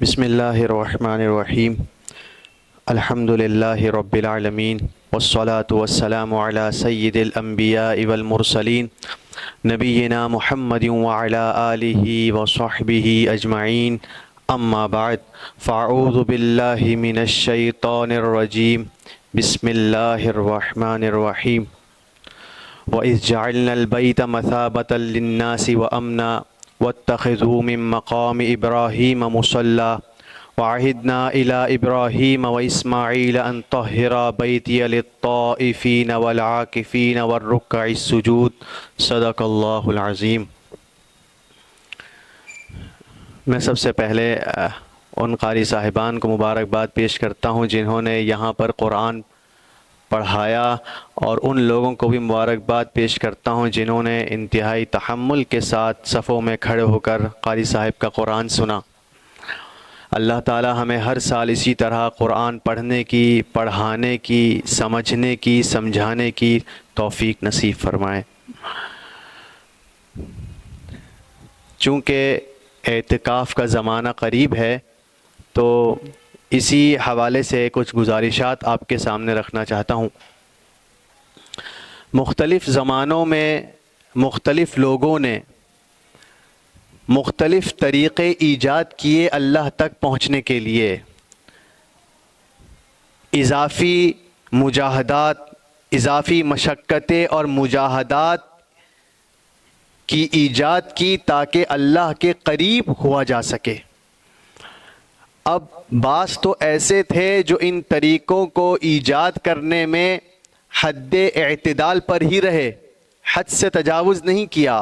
بسم اللہ الرحمن الرحیم الحمد للہ رب العالمین والصلاة والسلام علی سید الانبیاء والمرسلین نبینا محمد وعلی آلہ وصحبہ اجمعین اما بعد فاعوذ باللہ من الشیطان الرجیم بسم اللہ الرحمن الرحیم وَإِذْ جَعَلْنَا الْبَيْتَ مَثَابَةً لِلنَّاسِ وَأَمْنًا وَاتَّخِذُوا مِن مَّقَامِ إِبْرَاهِيمَ مُصَلًّى وَعَهِدْنَا إِلَىٰ إِبْرَاهِيمَ وَإِسْمَاعِيلَ أَن طَهِّرَا بَيْتِيَ لِلطَّائِفِينَ وَالْعَاكِفِينَ وَالرُّكَّعِ السُّجُودِ صدق اللہ العظیم۔ میں سب سے پہلے ان قاری صاحبان کو مبارکباد پیش کرتا ہوں جنہوں نے یہاں پر قرآن پڑھایا، اور ان لوگوں کو بھی مبارکباد پیش کرتا ہوں جنہوں نے انتہائی تحمل کے ساتھ صفوں میں کھڑے ہو کر قاری صاحب کا قرآن سنا۔ اللہ تعالی ہمیں ہر سال اسی طرح قرآن پڑھنے کی، پڑھانے کی، سمجھنے کی، سمجھانے کی توفیق نصیب فرمائے۔ چونکہ اعتکاف کا زمانہ قریب ہے تو اسی حوالے سے کچھ گزارشات آپ کے سامنے رکھنا چاہتا ہوں۔ مختلف زمانوں میں مختلف لوگوں نے مختلف طریقے ایجاد کیے اللہ تک پہنچنے کے لیے۔ اضافی مجاہدات، اضافی مشقتیں اور مجاہدات کی ایجاد کی تاکہ اللہ کے قریب ہوا جا سکے۔ اب بعض تو ایسے تھے جو ان طریقوں کو ایجاد کرنے میں حد اعتدال پر ہی رہے، حد سے تجاوز نہیں کیا،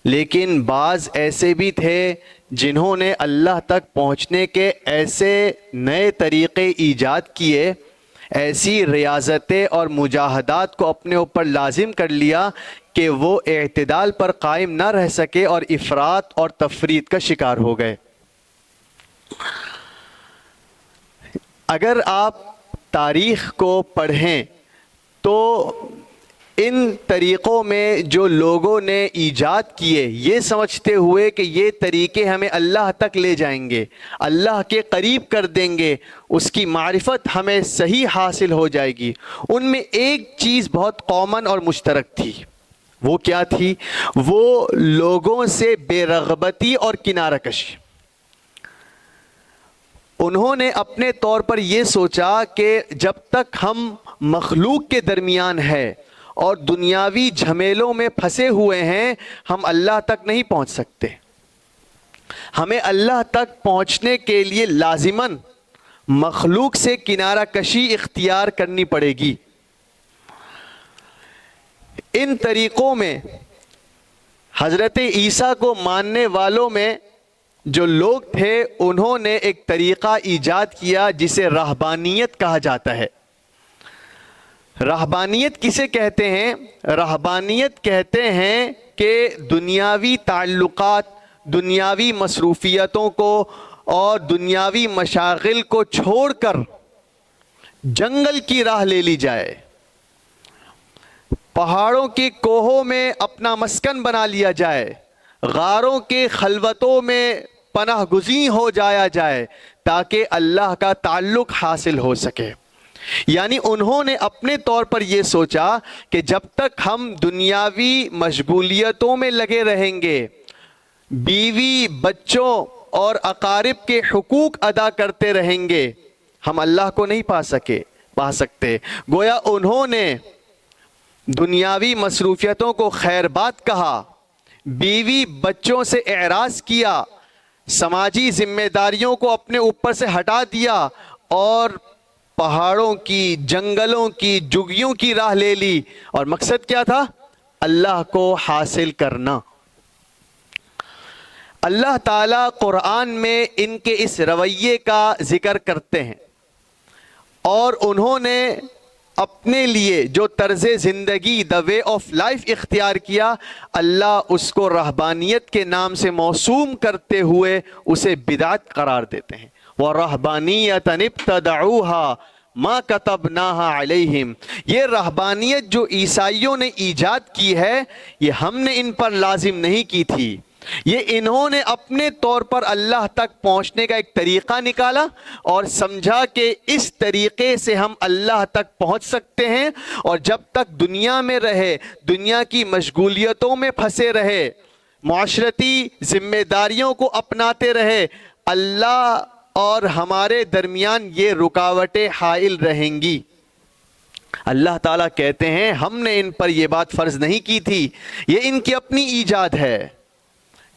لیکن بعض ایسے بھی تھے جنہوں نے اللہ تک پہنچنے کے ایسے نئے طریقے ایجاد کیے، ایسی ریاضتیں اور مجاہدات کو اپنے اوپر لازم کر لیا کہ وہ اعتدال پر قائم نہ رہ سکے اور افراط اور تفریط کا شکار ہو گئے۔ اگر آپ تاریخ کو پڑھیں تو ان طریقوں میں جو لوگوں نے ایجاد کیے، یہ سمجھتے ہوئے کہ یہ طریقے ہمیں اللہ تک لے جائیں گے، اللہ کے قریب کر دیں گے، اس کی معرفت ہمیں صحیح حاصل ہو جائے گی، ان میں ایک چیز بہت کامن اور مشترک تھی۔ وہ کیا تھی؟ وہ لوگوں سے بے رغبتی اور کنارہ کشی۔ انہوں نے اپنے طور پر یہ سوچا کہ جب تک ہم مخلوق کے درمیان ہے اور دنیاوی جھمیلوں میں پھنسے ہوئے ہیں، ہم اللہ تک نہیں پہنچ سکتے۔ ہمیں اللہ تک پہنچنے کے لیے لازماً مخلوق سے کنارہ کشی اختیار کرنی پڑے گی۔ ان طریقوں میں حضرت عیسیٰ کو ماننے والوں میں جو لوگ تھے، انہوں نے ایک طریقہ ایجاد کیا جسے رہبانیت کہا جاتا ہے۔ رہبانیت کسے کہتے ہیں؟ رہبانیت کہتے ہیں کہ دنیاوی تعلقات، دنیاوی مصروفیتوں کو اور دنیاوی مشاغل کو چھوڑ کر جنگل کی راہ لے لی جائے، پہاڑوں کی کوہوں میں اپنا مسکن بنا لیا جائے، غاروں کے خلوتوں میں پناہ گزین ہو جایا جائے تاکہ اللہ کا تعلق حاصل ہو سکے۔ یعنی انہوں نے اپنے طور پر یہ سوچا کہ جب تک ہم دنیاوی مشغولیتوں میں لگے رہیں گے، بیوی، بچوں اور اقارب کے حقوق ادا کرتے رہیں گے، ہم اللہ کو نہیں پا سکتے۔ گویا انہوں نے دنیاوی مصروفیتوں کو خیر بات کہا، بیوی بچوں سے اعراض کیا، سماجی ذمہ داریوں کو اپنے اوپر سے ہٹا دیا اور پہاڑوں کی، جنگلوں کی، جگیوں کی راہ لے لی، اور مقصد کیا تھا؟ اللہ کو حاصل کرنا۔ اللہ تعالیٰ قرآن میں ان کے اس رویے کا ذکر کرتے ہیں، اور انہوں نے اپنے لیے جو طرز زندگی، دا وے آف لائف اختیار کیا، اللہ اس کو رہبانیت کے نام سے موسوم کرتے ہوئے اسے بدعت قرار دیتے ہیں۔ وَرَهْبَانِيَّةً ابْتَدَعُوهَا مَا كَتَبْنَاهَا عَلَيْهِمْ۔ یہ رہبانیت جو عیسائیوں نے ایجاد کی ہے، یہ ہم نے ان پر لازم نہیں کی تھی، یہ انہوں نے اپنے طور پر اللہ تک پہنچنے کا ایک طریقہ نکالا اور سمجھا کہ اس طریقے سے ہم اللہ تک پہنچ سکتے ہیں، اور جب تک دنیا میں رہے، دنیا کی مشغولیتوں میں پھنسے رہے، معاشرتی ذمہ داریوں کو اپناتے رہے، اللہ اور ہمارے درمیان یہ رکاوٹیں حائل رہیں گی۔ اللہ تعالیٰ کہتے ہیں ہم نے ان پر یہ بات فرض نہیں کی تھی، یہ ان کی اپنی ایجاد ہے۔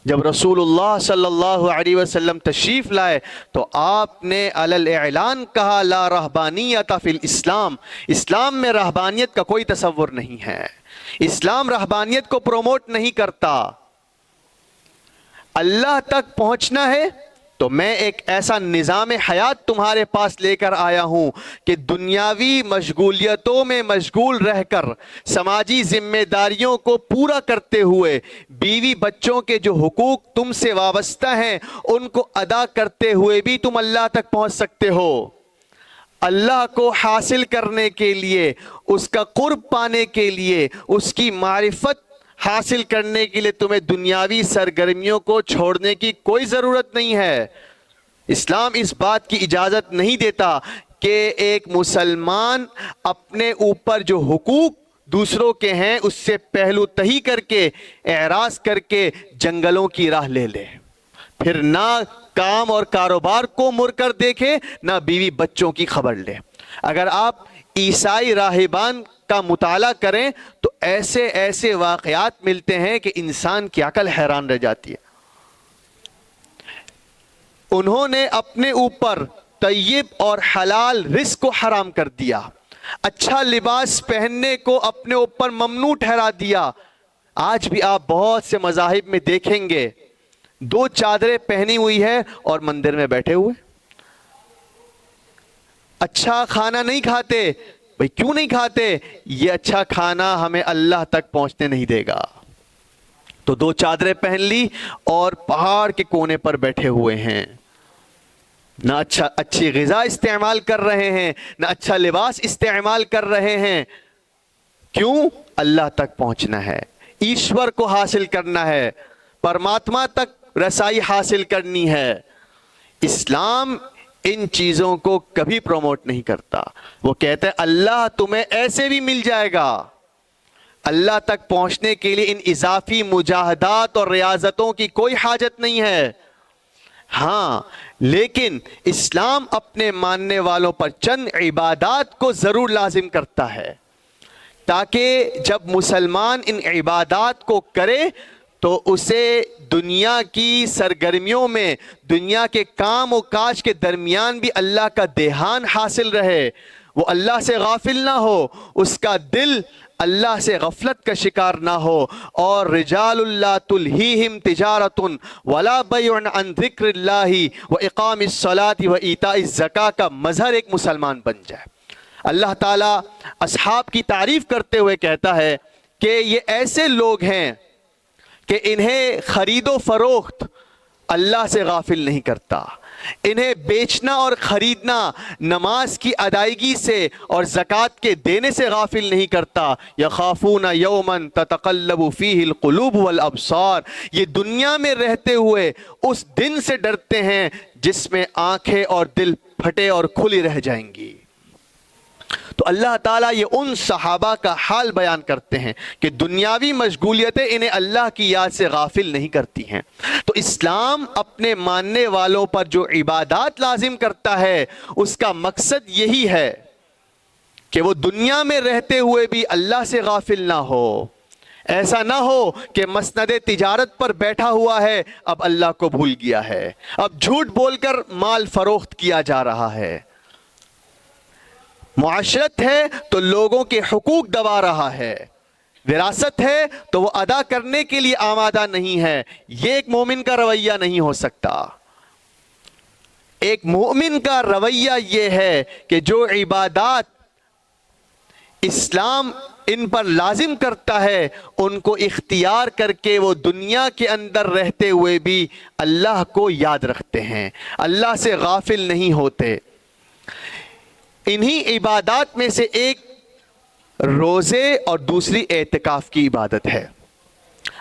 جب رسول اللہ صلی اللہ علیہ وسلم تشریف لائے تو آپ نے علی الاعلان کہا لا رہبانیت فی الاسلام، اسلام میں رہبانیت کا کوئی تصور نہیں ہے، اسلام رہبانیت کو پروموٹ نہیں کرتا۔ اللہ تک پہنچنا ہے تو میں ایک ایسا نظام حیات تمہارے پاس لے کر آیا ہوں کہ دنیاوی مشغولیتوں میں مشغول رہ کر، سماجی ذمہ داریوں کو پورا کرتے ہوئے، بیوی بچوں کے جو حقوق تم سے وابستہ ہیں ان کو ادا کرتے ہوئے بھی تم اللہ تک پہنچ سکتے ہو۔ اللہ کو حاصل کرنے کے لیے، اس کا قرب پانے کے لیے، اس کی معرفت حاصل کرنے کے لیے تمہیں دنیاوی سرگرمیوں کو چھوڑنے کی کوئی ضرورت نہیں ہے۔ اسلام اس بات کی اجازت نہیں دیتا کہ ایک مسلمان اپنے اوپر جو حقوق دوسروں کے ہیں اس سے پہلو تہی کر کے، اعراض کر کے جنگلوں کی راہ لے لے، پھر نہ کام اور کاروبار کو مڑ کر دیکھے، نہ بیوی بچوں کی خبر لے۔ اگر آپ عیسائی راہبان کا مطالعہ کریں تو ایسے ایسے واقعات ملتے ہیں کہ انسان کی عقل حیران رہ جاتی ہے۔ انہوں نے اپنے اوپر طیب اور حلال رزق کو حرام کر دیا، اچھا لباس پہننے کو اپنے اوپر ممنوع ٹھہرا دیا۔ آج بھی آپ بہت سے مذاہب میں دیکھیں گے 2 چادریں پہنی ہوئی ہے اور مندر میں بیٹھے ہوئے، اچھا کھانا نہیں کھاتے۔ بھئی کیوں نہیں کھاتے؟ یہ اچھا کھانا ہمیں اللہ تک پہنچنے نہیں دے گا۔ تو 2 چادریں پہن لی اور پہاڑ کے کونے پر بیٹھے ہوئے ہیں، نہ اچھی غذا استعمال کر رہے ہیں، نہ اچھا لباس استعمال کر رہے ہیں۔ کیوں؟ اللہ تک پہنچنا ہے، ایشور کو حاصل کرنا ہے، پرماتما تک رسائی حاصل کرنی ہے۔ اسلام ان چیزوں کو کبھی پروموٹ نہیں کرتا۔ وہ کہتا ہے اللہ تمہیں ایسے بھی مل جائے گا۔ اللہ تک پہنچنے کے لیے ان اضافی مجاہدات اور ریاضتوں کی کوئی حاجت نہیں ہے۔ ہاں، لیکن اسلام اپنے ماننے والوں پر چند عبادات کو ضرور لازم کرتا ہے، تاکہ جب مسلمان ان عبادات کو کرے تو اسے دنیا کی سرگرمیوں میں، دنیا کے کام و کاج کے درمیان بھی اللہ کا دھیان حاصل رہے، وہ اللہ سے غافل نہ ہو، اس کا دل اللہ سے غفلت کا شکار نہ ہو۔ اور رجال لا تلہیہم تجارۃ ولا بیع عن ذکر اللہ واقام الصلاۃ وایتاء الزکاۃ کا مظہر ایک مسلمان بن جائے۔ اللہ تعالیٰ اصحاب کی تعریف کرتے ہوئے کہتا ہے کہ یہ ایسے لوگ ہیں کہ انہیں خرید و فروخت اللہ سے غافل نہیں کرتا، انہیں بیچنا اور خریدنا نماز کی ادائیگی سے اور زکوٰۃ کے دینے سے غافل نہیں کرتا۔ یخافون یوما تتقلب فیہ القلوب والابصار، یہ دنیا میں رہتے ہوئے اس دن سے ڈرتے ہیں جس میں آنکھیں اور دل پھٹے اور کھلی رہ جائیں گی۔ تو اللہ تعالیٰ یہ ان صحابہ کا حال بیان کرتے ہیں کہ دنیاوی مشغولیتیں انہیں اللہ کی یاد سے غافل نہیں کرتی ہیں۔ تو اسلام اپنے ماننے والوں پر جو عبادات لازم کرتا ہے اس کا مقصد یہی ہے کہ وہ دنیا میں رہتے ہوئے بھی اللہ سے غافل نہ ہو۔ ایسا نہ ہو کہ مسند تجارت پر بیٹھا ہوا ہے، اب اللہ کو بھول گیا ہے، اب جھوٹ بول کر مال فروخت کیا جا رہا ہے، معاشرت ہے تو لوگوں کے حقوق دبا رہا ہے، وراثت ہے تو وہ ادا کرنے کے لیے آمادہ نہیں ہے۔ یہ ایک مومن کا رویہ نہیں ہو سکتا۔ ایک مومن کا رویہ یہ ہے کہ جو عبادات اسلام ان پر لازم کرتا ہے ان کو اختیار کر کے وہ دنیا کے اندر رہتے ہوئے بھی اللہ کو یاد رکھتے ہیں، اللہ سے غافل نہیں ہوتے۔ انہی عبادات میں سے ایک روزے اور دوسری اعتکاف کی عبادت ہے۔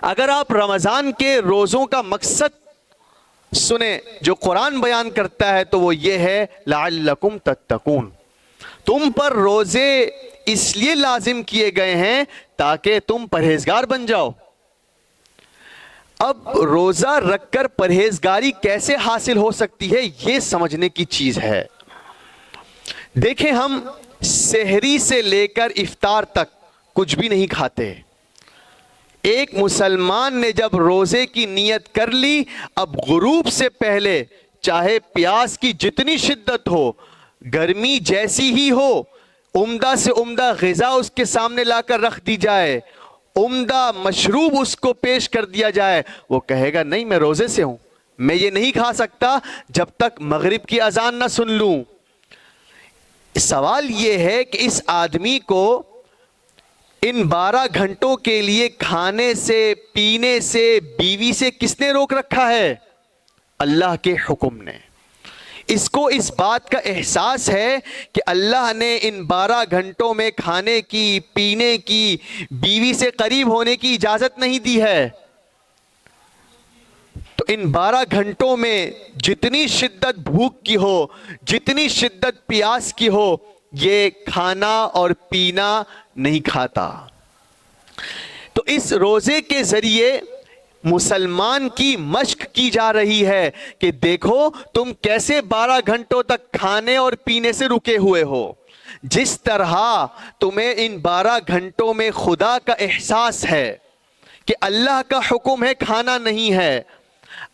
اگر آپ رمضان کے روزوں کا مقصد سنیں جو قرآن بیان کرتا ہے تو وہ یہ ہے لعلکم تتقون، تم پر روزے اس لیے لازم کیے گئے ہیں تاکہ تم پرہیزگار بن جاؤ۔ اب روزہ رکھ کر پرہیزگاری کیسے حاصل ہو سکتی ہے یہ سمجھنے کی چیز ہے۔ دیکھیں، ہم سحری سے لے کر افطار تک کچھ بھی نہیں کھاتے۔ ایک مسلمان نے جب روزے کی نیت کر لی، اب غروب سے پہلے چاہے پیاس کی جتنی شدت ہو، گرمی جیسی ہی ہو، عمدہ سے عمدہ غذا اس کے سامنے لا کر رکھ دی جائے، عمدہ مشروب اس کو پیش کر دیا جائے، وہ کہے گا نہیں میں روزے سے ہوں، میں یہ نہیں کھا سکتا جب تک مغرب کی اذان نہ سن لوں۔ سوال یہ ہے کہ اس آدمی کو ان 12 گھنٹوں کے لیے کھانے سے، پینے سے، بیوی سے کس نے روک رکھا ہے؟ اللہ کے حکم نے۔ اس کو اس بات کا احساس ہے کہ اللہ نے ان 12 گھنٹوں میں کھانے کی، پینے کی، بیوی سے قریب ہونے کی اجازت نہیں دی ہے، تو ان 12 گھنٹوں میں جتنی شدت بھوک کی ہو، جتنی شدت پیاس کی ہو، یہ کھانا اور پینا نہیں کھاتا۔ تو اس روزے کے ذریعے مسلمان کی مشق کی جا رہی ہے کہ دیکھو تم کیسے 12 گھنٹوں تک کھانے اور پینے سے رکے ہوئے ہو۔ جس طرح تمہیں ان 12 گھنٹوں میں خدا کا احساس ہے کہ اللہ کا حکم ہے کھانا نہیں ہے،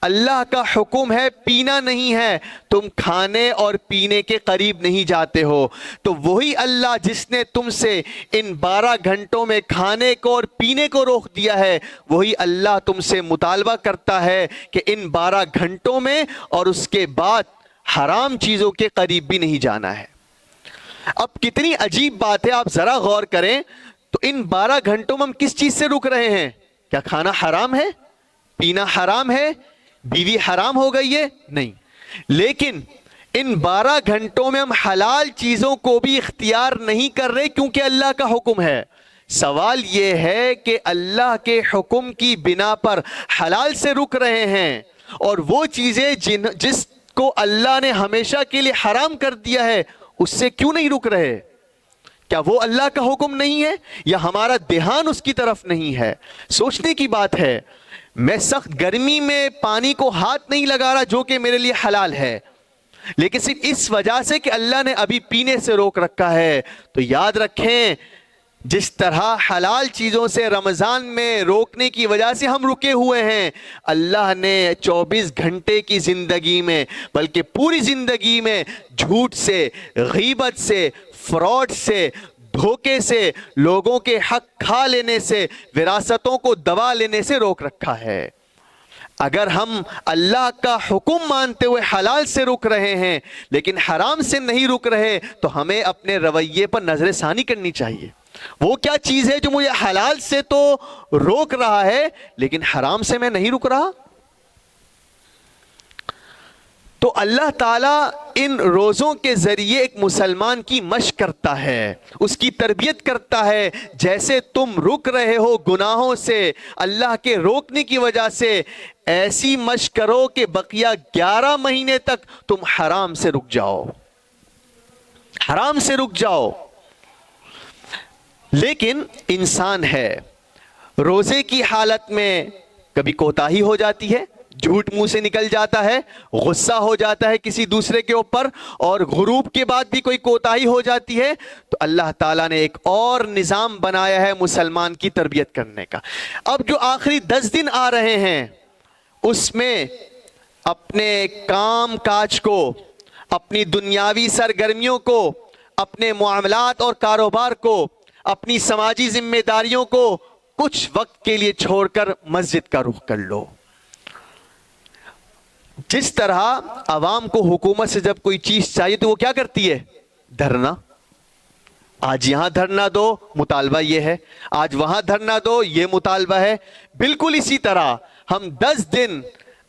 اللہ کا حکم ہے پینا نہیں ہے، تم کھانے اور پینے کے قریب نہیں جاتے ہو، تو وہی اللہ جس نے تم سے ان 12 گھنٹوں میں کھانے کو اور پینے کو روک دیا ہے، وہی اللہ تم سے مطالبہ کرتا ہے کہ ان 12 گھنٹوں میں اور اس کے بعد حرام چیزوں کے قریب بھی نہیں جانا ہے۔ اب کتنی عجیب بات ہے، آپ ذرا غور کریں تو ان 12 گھنٹوں میں ہم کس چیز سے رک رہے ہیں؟ کیا کھانا حرام ہے؟ پینا حرام ہے؟ بیوی حرام ہو گئی ہے؟ نہیں، لیکن ان 12 گھنٹوں میں ہم حلال چیزوں کو بھی اختیار نہیں کر رہے کیونکہ اللہ کا حکم ہے۔ سوال یہ ہے کہ اللہ کے حکم کی بنا پر حلال سے رک رہے ہیں، اور وہ چیزیں جس کو اللہ نے ہمیشہ کے لیے حرام کر دیا ہے اس سے کیوں نہیں رک رہے؟ کیا وہ اللہ کا حکم نہیں ہے یا ہمارا دھیان اس کی طرف نہیں ہے؟ سوچنے کی بات ہے۔ میں سخت گرمی میں پانی کو ہاتھ نہیں لگا رہا جو کہ میرے لیے حلال ہے، لیکن صرف اس وجہ سے کہ اللہ نے ابھی پینے سے روک رکھا ہے۔ تو یاد رکھیں، جس طرح حلال چیزوں سے رمضان میں روکنے کی وجہ سے ہم رکے ہوئے ہیں، اللہ نے 24 گھنٹے کی زندگی میں بلکہ پوری زندگی میں جھوٹ سے، غیبت سے، فراڈ سے، دھوکے سے، لوگوں کے حق کھا لینے سے، وراثتوں کو دبا لینے سے روک رکھا ہے۔ اگر ہم اللہ کا حکم مانتے ہوئے حلال سے رک رہے ہیں لیکن حرام سے نہیں رک رہے تو ہمیں اپنے رویے پر نظر ثانی کرنی چاہیے۔ وہ کیا چیز ہے جو مجھے حلال سے تو روک رہا ہے لیکن حرام سے میں نہیں رک رہا؟ تو اللہ تعالیٰ ان روزوں کے ذریعے ایک مسلمان کی مشق کرتا ہے، اس کی تربیت کرتا ہے۔ جیسے تم رک رہے ہو گناہوں سے اللہ کے روکنے کی وجہ سے، ایسی مشق کرو کہ بقیہ 11 مہینے تک تم حرام سے رک جاؤ، حرام سے رک جاؤ۔ لیکن انسان ہے، روزے کی حالت میں کبھی کوتاہی ہو جاتی ہے، جھوٹ منہ سے نکل جاتا ہے، غصہ ہو جاتا ہے کسی دوسرے کے اوپر، اور غروب کے بعد بھی کوئی کوتاہی ہو جاتی ہے، تو اللہ تعالیٰ نے ایک اور نظام بنایا ہے مسلمان کی تربیت کرنے کا۔ اب جو آخری 10 دن آ رہے ہیں اس میں اپنے کام کاج کو، اپنی دنیاوی سرگرمیوں کو، اپنے معاملات اور کاروبار کو، اپنی سماجی ذمہ داریوں کو کچھ وقت کے لیے چھوڑ کر مسجد کا رخ کر لو۔ جس طرح عوام کو حکومت سے جب کوئی چیز چاہیے تو وہ کیا کرتی ہے؟ دھرنا۔ آج یہاں دھرنا دو، مطالبہ یہ ہے، آج وہاں دھرنا دو، یہ مطالبہ ہے۔ بالکل اسی طرح ہم 10 دن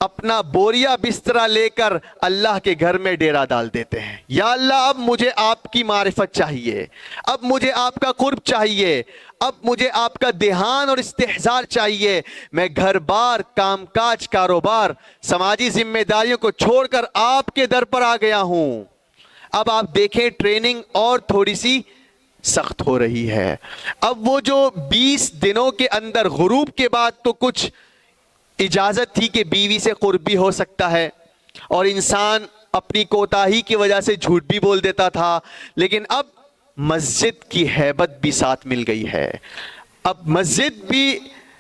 اپنا بوریا بسترا لے کر اللہ کے گھر میں ڈیرا ڈال دیتے ہیں۔ یا اللہ اب مجھے آپ کی معرفت چاہیے، اب مجھے آپ کا قرب چاہیے، اب مجھے آپ کا دھیان اور استحضار چاہیے. میں گھر بار، کام کاج، کاروبار، سماجی ذمہ داریوں کو چھوڑ کر آپ کے در پر آ گیا ہوں. اب آپ دیکھیں ٹریننگ اور تھوڑی سی سخت ہو رہی ہے. اب وہ جو 20 دنوں کے اندر غروب کے بعد تو کچھ اجازت تھی کہ بیوی سے قربی ہو سکتا ہے اور انسان اپنی کوتاہی کی وجہ سے جھوٹ بھی بول دیتا تھا، لیکن اب مسجد کی ہیبت بھی ساتھ مل گئی ہے. اب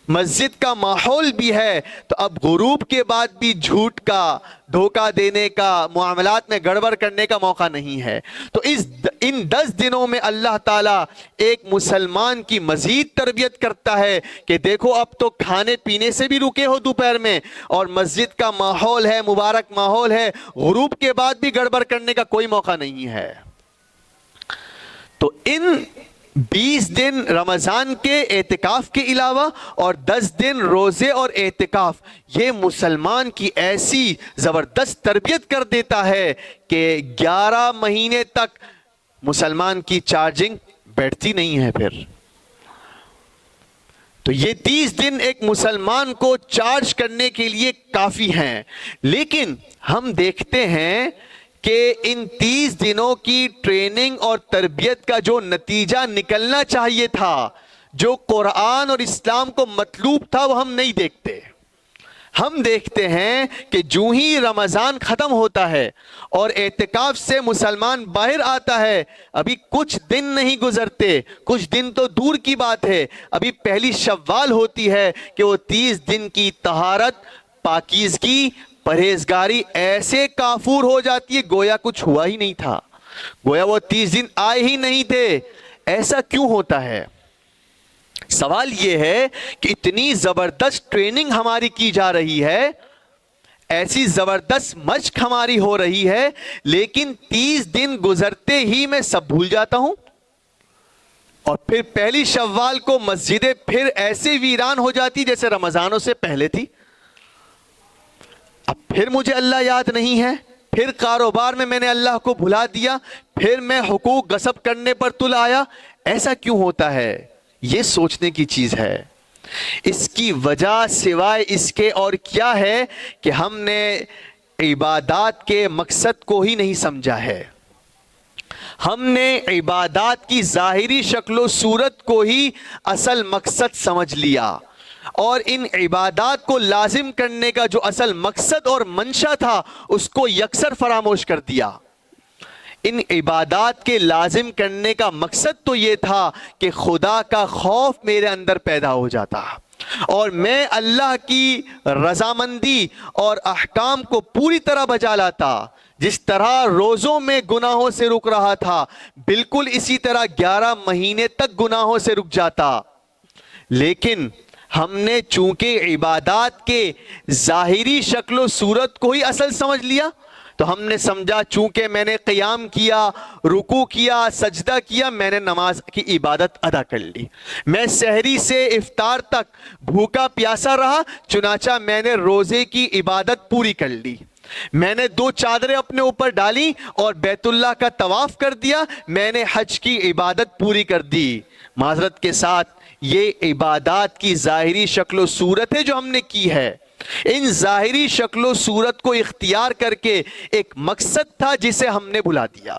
مسجد کا ماحول بھی ہے، تو اب غروب کے بعد بھی جھوٹ کا، دھوکہ دینے کا، معاملات میں گڑبڑ کرنے کا موقع نہیں ہے. تو ان 10 دنوں میں اللہ تعالیٰ ایک مسلمان کی مزید تربیت کرتا ہے کہ دیکھو اب تو کھانے پینے سے بھی رکے ہو دوپہر میں، اور مسجد کا ماحول ہے، مبارک ماحول ہے، غروب کے بعد بھی گڑبڑ کرنے کا کوئی موقع نہیں ہے. تو ان 20 دن رمضان کے اعتکاف کے علاوہ اور 10 دن روزے اور اعتکاف، یہ مسلمان کی ایسی زبردست تربیت کر دیتا ہے کہ 11 مہینے تک مسلمان کی چارجنگ بیٹھتی نہیں ہے. پھر تو یہ 30 دن ایک مسلمان کو چارج کرنے کے لیے کافی ہیں. لیکن ہم دیکھتے ہیں کہ ان 30 دنوں کی ٹریننگ اور تربیت کا جو نتیجہ نکلنا چاہیے تھا، جو قرآن اور اسلام کو مطلوب تھا، وہ ہم نہیں دیکھتے. ہم دیکھتے ہیں کہ جو ہی رمضان ختم ہوتا ہے اور اعتکاف سے مسلمان باہر آتا ہے، ابھی کچھ دن نہیں گزرتے، کچھ دن تو دور کی بات ہے، ابھی پہلی شوال ہوتی ہے کہ وہ 30 دن کی طہارت، پاکیزگی، پرہیزگاری ایسے کافور ہو جاتی ہے گویا کچھ ہوا ہی نہیں تھا، گویا وہ 30 دن آئے ہی نہیں تھے. ایسا کیوں ہوتا ہے؟ سوال یہ ہے کہ اتنی زبردست ٹریننگ ہماری کی جا رہی ہے، ایسی زبردست مشق ہماری ہو رہی ہے، لیکن 30 دن گزرتے ہی میں سب بھول جاتا ہوں، اور پھر پہلی شوال کو مسجدیں پھر ایسے ویران ہو جاتی جیسے رمضانوں سے پہلے تھی. اب پھر مجھے اللہ یاد نہیں ہے، پھر کاروبار میں نے اللہ کو بھلا دیا، پھر میں حقوق غصب کرنے پر تل آیا. ایسا کیوں ہوتا ہے؟ یہ سوچنے کی چیز ہے. اس کی وجہ سوائے اس کے اور کیا ہے کہ ہم نے عبادات کے مقصد کو ہی نہیں سمجھا ہے. ہم نے عبادات کی ظاہری شکل و صورت کو ہی اصل مقصد سمجھ لیا، اور ان عبادات کو لازم کرنے کا جو اصل مقصد اور منشا تھا اس کو یکسر فراموش کر دیا. ان عبادات کے لازم کرنے کا مقصد تو یہ تھا کہ خدا کا خوف میرے اندر پیدا ہو جاتا اور میں اللہ کی رضامندی اور احکام کو پوری طرح بجا لاتا. جس طرح روزوں میں گناہوں سے رک رہا تھا، بالکل اسی طرح 11 مہینے تک گناہوں سے رک جاتا. لیکن ہم نے چونکہ عبادات کے ظاہری شکل و صورت کو ہی اصل سمجھ لیا، تو ہم نے سمجھا چونکہ میں نے قیام کیا، رکوع کیا، سجدہ کیا، میں نے نماز کی عبادت ادا کر لی. میں سحری سے افطار تک بھوکا پیاسا رہا، چنانچہ میں نے روزے کی عبادت پوری کر لی. میں نے 2 چادریں اپنے اوپر ڈالی اور بیت اللہ کا طواف کر دیا، میں نے حج کی عبادت پوری کر دی. معذرت کے ساتھ یہ عبادات کی ظاہری شکل و صورت ہے جو ہم نے کی ہے. ان ظاہری شکل و صورت کو اختیار کر کے ایک مقصد تھا جسے ہم نے بھلا دیا.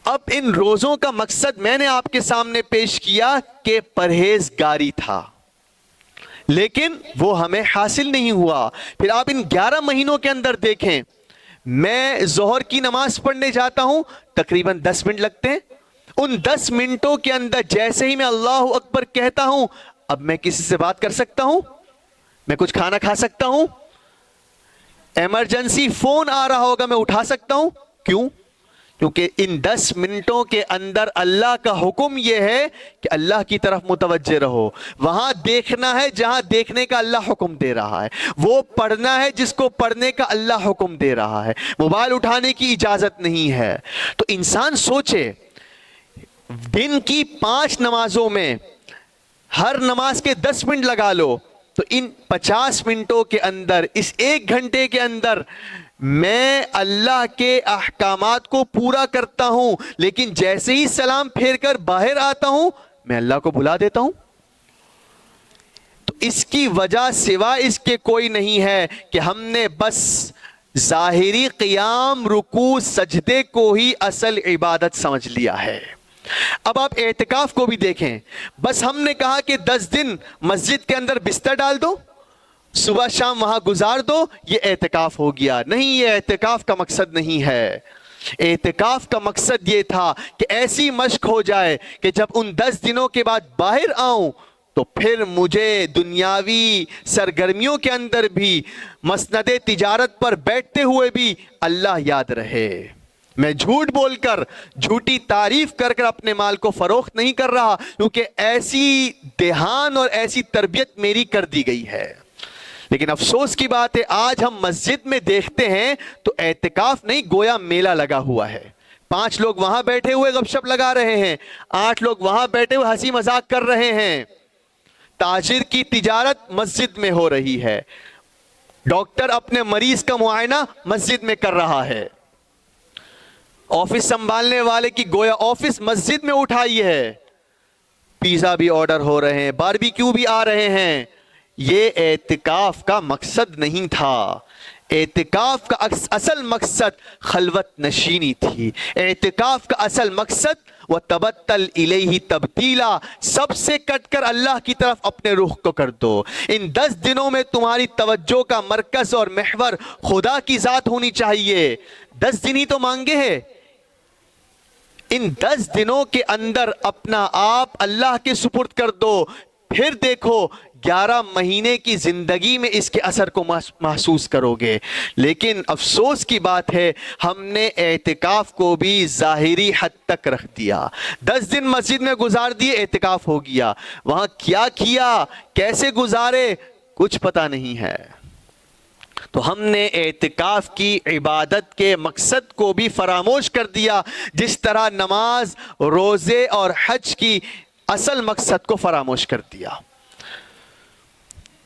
اب ان روزوں کا مقصد میں نے آپ کے سامنے پیش کیا کہ پرہیزگاری تھا، لیکن وہ ہمیں حاصل نہیں ہوا. پھر آپ ان 11 مہینوں کے اندر دیکھیں، میں ظہر کی نماز پڑھنے جاتا ہوں، تقریباً 10 منٹ لگتے ہیں. ان 10 منٹوں کے اندر جیسے ہی میں اللہ اکبر کہتا ہوں، اب میں کسی سے بات کر سکتا ہوں، میں کچھ کھانا کھا سکتا ہوں، ایمرجنسی فون آ رہا ہوگا میں اٹھا سکتا ہوں. کیوں؟ کیونکہ ان 10 منٹوں کے اندر اللہ کا حکم یہ ہے کہ اللہ کی طرف متوجہ رہو. وہاں دیکھنا ہے جہاں دیکھنے کا اللہ حکم دے رہا ہے، وہ پڑھنا ہے جس کو پڑھنے کا اللہ حکم دے رہا ہے، موبائل اٹھانے کی اجازت نہیں ہے. تو انسان سوچے، دن کی 5 نمازوں میں ہر نماز کے 10 منٹ لگا لو، تو ان 50 منٹوں کے اندر، اس 1 گھنٹے کے اندر میں اللہ کے احکامات کو پورا کرتا ہوں، لیکن جیسے ہی سلام پھیر کر باہر آتا ہوں میں اللہ کو بھلا دیتا ہوں۔ تو اس کی وجہ سوا اس کے کوئی نہیں ہے کہ ہم نے بس ظاہری قیام، رکوع، سجدے کو ہی اصل عبادت سمجھ لیا ہے۔ اب آپ اعتکاف کو بھی دیکھیں، بس ہم نے کہا کہ 10 دن مسجد کے اندر بستر ڈال دو، صبح شام وہاں گزار دو، یہ اعتکاف ہو گیا۔ نہیں، یہ اعتکاف کا مقصد نہیں ہے۔ اعتکاف کا مقصد یہ تھا کہ ایسی مشق ہو جائے کہ جب ان 10 دنوں کے بعد باہر آؤں تو پھر مجھے دنیاوی سرگرمیوں کے اندر بھی، مسند تجارت پر بیٹھتے ہوئے بھی اللہ یاد رہے۔ میں جھوٹ بول کر، جھوٹی تعریف کر کر اپنے مال کو فروخت نہیں کر رہا، کیونکہ ایسی دھیان اور ایسی تربیت میری کر دی گئی ہے۔ لیکن افسوس کی بات ہے، آج ہم مسجد میں دیکھتے ہیں تو اعتکاف نہیں، گویا میلہ لگا ہوا ہے۔ 5 لوگ وہاں بیٹھے ہوئے گپ شپ لگا رہے ہیں، 8 لوگ وہاں بیٹھے ہوئے ہنسی مذاق کر رہے ہیں۔ تاجر کی تجارت مسجد میں ہو رہی ہے، ڈاکٹر اپنے مریض کا معائنہ مسجد میں کر رہا ہے، آفس سنبھالنے والے کی گویا آفس مسجد میں اٹھائی ہے، پیزا بھی آرڈر ہو رہے ہیں، باربیکیو بھی آ رہے ہیں۔ یہ اعتکاف کا مقصد نہیں تھا۔ اعتکاف کا اصل مقصد خلوت نشینی تھی۔ اعتکاف کا اصل مقصد وَتَبَتَّلْ إِلَيْهِ تَبْتِيلًا، سب سے کٹ کر اللہ کی طرف اپنے رخ کو کر دو۔ ان 10 دنوں میں تمہاری توجہ کا مرکز اور محور خدا کی ذات ہونی چاہیے۔ 10 دن ہی تو مانگے ہیں، ان 10 دنوں کے اندر اپنا آپ اللہ کے سپرد کر دو، پھر دیکھو 11 مہینے کی زندگی میں اس کے اثر کو محسوس کرو گے۔ لیکن افسوس کی بات ہے، ہم نے اعتکاف کو بھی ظاہری حد تک رکھ دیا۔ 10 دن مسجد میں گزار دیے، اعتکاف ہو گیا، وہاں کیا کیا، کیسے گزارے، کچھ پتہ نہیں ہے۔ تو ہم نے اعتکاف کی عبادت کے مقصد کو بھی فراموش کر دیا، جس طرح نماز، روزے اور حج کی اصل مقصد کو فراموش کر دیا۔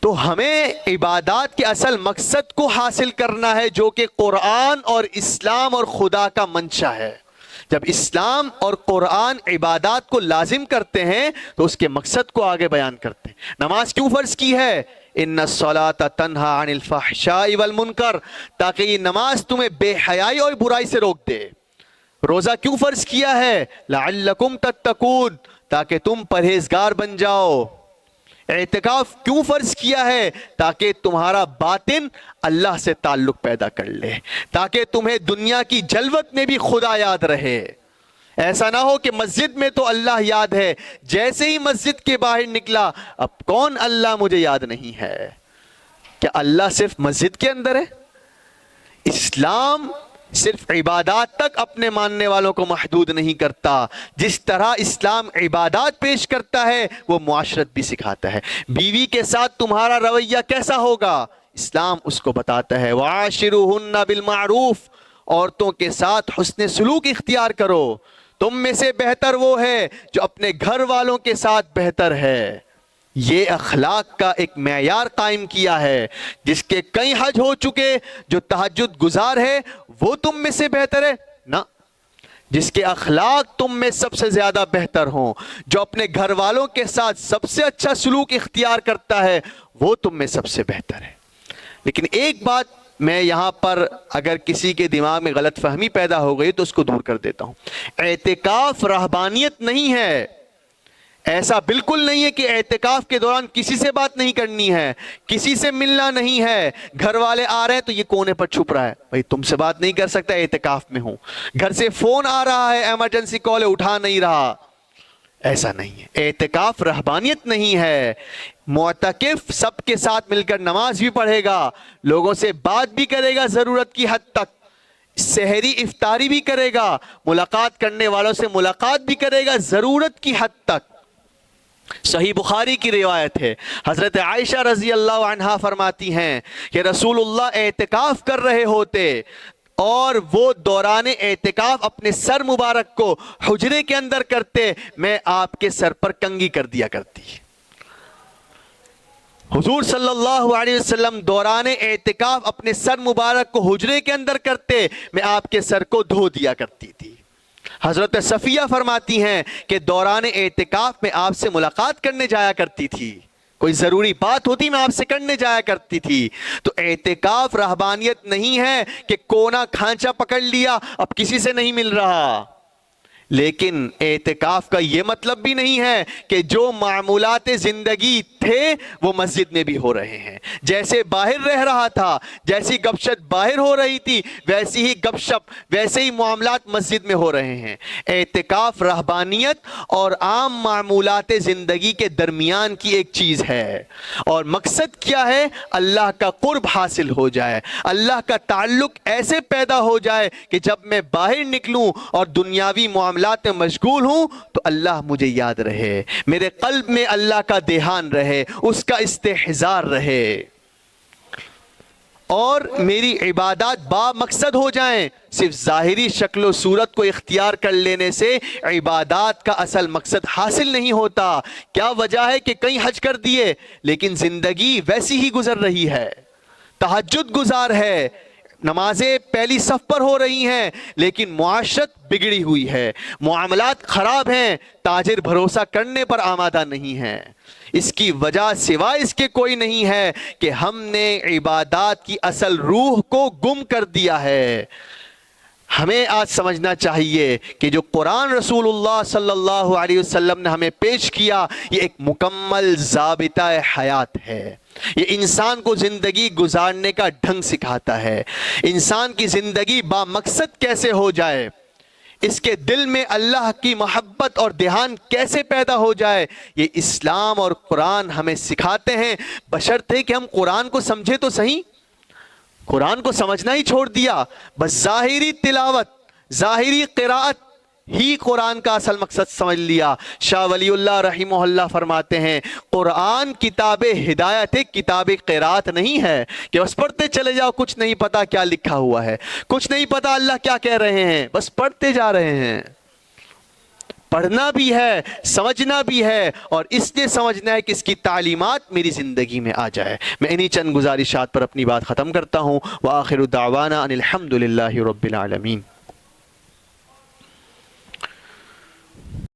تو ہمیں عبادات کے اصل مقصد کو حاصل کرنا ہے، جو کہ قرآن اور اسلام اور خدا کا منشا ہے۔ جب اسلام اور قرآن عبادات کو لازم کرتے ہیں تو اس کے مقصد کو آگے بیان کرتے ہیں۔ نماز کیوں فرض کی ہے؟ ان الصلاۃ تنہی عن الفحشاء والمنکر، تاکہ یہ نماز تمہیں بے حیائی اور برائی سے روک دے۔ روزہ کیوں فرض کیا ہے؟ لعلکم تتقون، تاکہ تم پرہیزگار بن جاؤ۔ اعتکاف کیوں فرض کیا ہے؟ تاکہ تمہارا باطن اللہ سے تعلق پیدا کر لے، تاکہ تمہیں دنیا کی جلوت میں بھی خدا یاد رہے۔ ایسا نہ ہو کہ مسجد میں تو اللہ یاد ہے، جیسے ہی مسجد کے باہر نکلا اب کون اللہ مجھے یاد نہیں ہے۔ کیا اللہ صرف مسجد کے اندر ہے؟ اسلام صرف عبادات تک اپنے ماننے والوں کو محدود نہیں کرتا، جس طرح اسلام عبادات پیش کرتا ہے وہ معاشرت بھی سکھاتا ہے۔ بیوی کے ساتھ تمہارا رویہ کیسا ہوگا، اسلام اس کو بتاتا ہے۔ وَعَاشِرُوهُنَّ بِالْمَعْرُوفِ، عورتوں کے ساتھ حسن سلوک اختیار کرو۔ تم میں سے بہتر وہ ہے جو اپنے گھر والوں کے ساتھ بہتر ہے۔ یہ اخلاق کا ایک معیار قائم کیا ہے، جس کے کئی حج ہو چکے۔ جو تہجد گزار ہے وہ تم میں سے بہتر ہے؟ نہ، جس کے اخلاق تم میں سب سے زیادہ بہتر ہوں، جو اپنے گھر والوں کے ساتھ سب سے اچھا سلوک اختیار کرتا ہے، وہ تم میں سب سے بہتر ہے۔ لیکن ایک بات میں یہاں پر اگر کسی کے دماغ میں غلط فہمی پیدا ہو گئی تو اس کو دور کر دیتا ہوں۔ اعتکاف رہبانیت نہیں ہے۔ ایسا بالکل نہیں ہے کہ اعتکاف کے دوران کسی سے بات نہیں کرنی ہے، کسی سے ملنا نہیں ہے۔ گھر والے آ رہے ہیں تو یہ کونے پر چھپ رہا ہے، بھائی تم سے بات نہیں کر سکتا، اعتکاف میں ہوں۔ گھر سے فون آ رہا ہے، ایمرجنسی کال ہے، اٹھا نہیں رہا۔ ایسا نہیں ہے، اعتکاف رہبانیت نہیں ہے۔ معتکف سب کے ساتھ مل کر نماز بھی پڑھے گا، لوگوں سے بات بھی کرے گا ضرورت کی حد تک، سحری افطاری بھی کرے گا، ملاقات کرنے والوں سے ملاقات بھی کرے گا ضرورت کی حد تک۔ صحیح بخاری کی روایت ہے، حضرت عائشہ رضی اللہ عنہا فرماتی ہیں کہ رسول اللہ اعتکاف کر رہے ہوتے اور وہ دوران اعتکاف اپنے سر مبارک کو حجرے کے اندر کرتے، میں آپ کے سر پر کنگھی کر دیا کرتی۔ حضور صلی اللہ علیہ وسلم دوران اعتکاف اپنے سر مبارک کو حجرے کے اندر کرتے، میں آپ کے سر کو دھو دیا کرتی تھی۔ حضرت صفیہ فرماتی ہیں کہ دوران اعتکاف میں آپ سے ملاقات کرنے جایا کرتی تھی، کوئی ضروری بات ہوتی میں آپ سے کرنے جایا کرتی تھی۔ تو اعتکاف رہبانیت نہیں ہے کہ کونا کھانچا پکڑ لیا اب کسی سے نہیں مل رہا، لیکن اعتکاف کا یہ مطلب بھی نہیں ہے کہ جو معمولات زندگی تھے وہ مسجد میں بھی ہو رہے ہیں۔ جیسے باہر رہ رہا تھا، جیسی گپ شپ باہر ہو رہی تھی، ویسی ہی گپ شپ، ویسے ہی معاملات مسجد میں ہو رہے ہیں۔ اعتکاف رہبانیت اور عام معمولات زندگی کے درمیان کی ایک چیز ہے، اور مقصد کیا ہے؟ اللہ کا قرب حاصل ہو جائے، اللہ کا تعلق ایسے پیدا ہو جائے کہ جب میں باہر نکلوں اور دنیاوی معاملات میں مشغول ہوں تو اللہ مجھے یاد رہے، میرے قلب میں اللہ کا دھیان رہے، اس کا استحضار رہے، اور میری عبادات با مقصد ہو جائیں۔ صرف ظاہری شکل و صورت کو اختیار کر لینے سے عبادات کا اصل مقصد حاصل نہیں ہوتا۔ کیا وجہ ہے کہ کئی حج کر دیے لیکن زندگی ویسی ہی گزر رہی ہے، تہجد گزار ہے، نمازیں پہلی صف پر ہو رہی ہیں لیکن معاشرت بگڑی ہوئی ہے، معاملات خراب ہیں، تاجر بھروسہ کرنے پر آمادہ نہیں ہے۔ اس کی وجہ سوائے اس کے کوئی نہیں ہے کہ ہم نے عبادات کی اصل روح کو گم کر دیا ہے۔ ہمیں آج سمجھنا چاہیے کہ جو قرآن رسول اللہ صلی اللہ علیہ وسلم نے ہمیں پیش کیا یہ ایک مکمل ضابطہ حیات ہے۔ یہ انسان کو زندگی گزارنے کا ڈھنگ سکھاتا ہے، انسان کی زندگی با مقصد کیسے ہو جائے، اس کے دل میں اللہ کی محبت اور دھیان کیسے پیدا ہو جائے، یہ اسلام اور قرآن ہمیں سکھاتے ہیں، بشرطے کہ ہم قرآن کو سمجھے تو صحیح۔ قرآن کو سمجھنا ہی چھوڑ دیا، بس ظاہری تلاوت، ظاہری قراءت ہی قرآن کا اصل مقصد سمجھ لیا۔ شاہ ولی اللہ رحمہ اللہ فرماتے ہیں قرآن کتاب ہدایت ہے، کتاب قراءت نہیں ہے کہ بس پڑھتے چلے جاؤ، کچھ نہیں پتا کیا لکھا ہوا ہے، کچھ نہیں پتا اللہ کیا کہہ رہے ہیں، بس پڑھتے جا رہے ہیں۔ پڑھنا بھی ہے، سمجھنا بھی ہے، اور اس لیے سمجھنا ہے کہ اس کی تعلیمات میری زندگی میں آ جائے۔ میں انہی چند گزارشات پر اپنی بات ختم کرتا ہوں۔ وآخر دعوانا ان الحمد للہ رب العالمین۔